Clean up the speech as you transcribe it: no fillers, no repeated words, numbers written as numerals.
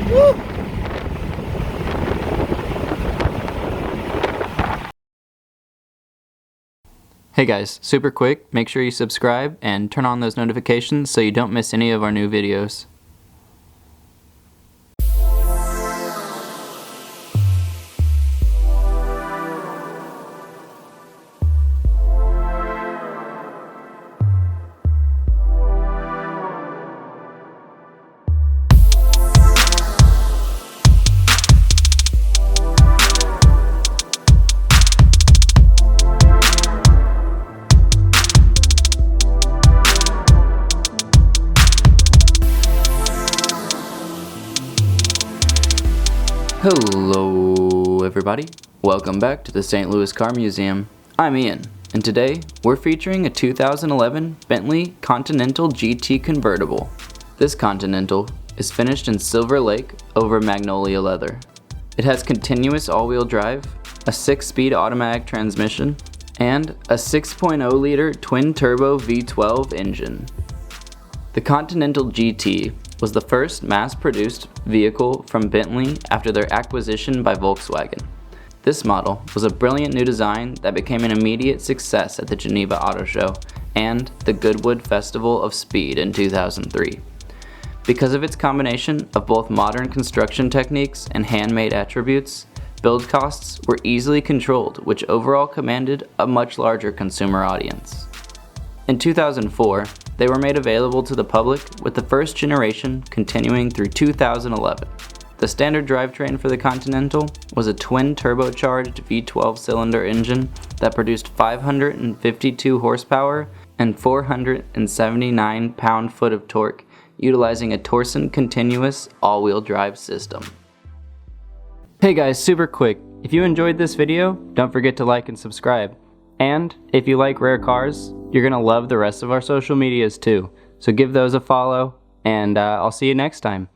Woo! Hey guys, super quick, make sure you subscribe and turn on those notifications so you don't miss any of our new videos. Hello everybody, welcome back to the St. Louis Car Museum. I'm Ian, and today we're featuring a 2011 Bentley Continental GT convertible. This Continental is finished in Silver Lake over Magnolia Leather. It has continuous all-wheel drive, a 6-speed automatic transmission, and a 6.0 liter twin-turbo V12 engine. The Continental GT was the first mass-produced vehicle from Bentley after their acquisition by Volkswagen. This model was a brilliant new design that became an immediate success at the Geneva Auto Show and the Goodwood Festival of Speed in 2003. Because of its combination of both modern construction techniques and handmade attributes, build costs were easily controlled, which overall commanded a much larger consumer audience. In 2004, they were made available to the public, with the first generation continuing through 2011. The standard drivetrain for the Continental was a twin-turbocharged V12 cylinder engine that produced 552 horsepower and 479 pound-foot of torque, utilizing a Torsen continuous all-wheel drive system. Hey guys, super quick, if you enjoyed this video, don't forget to like and subscribe. And if you like rare cars, you're gonna love the rest of our social medias too. So give those a follow, and I'll see you next time.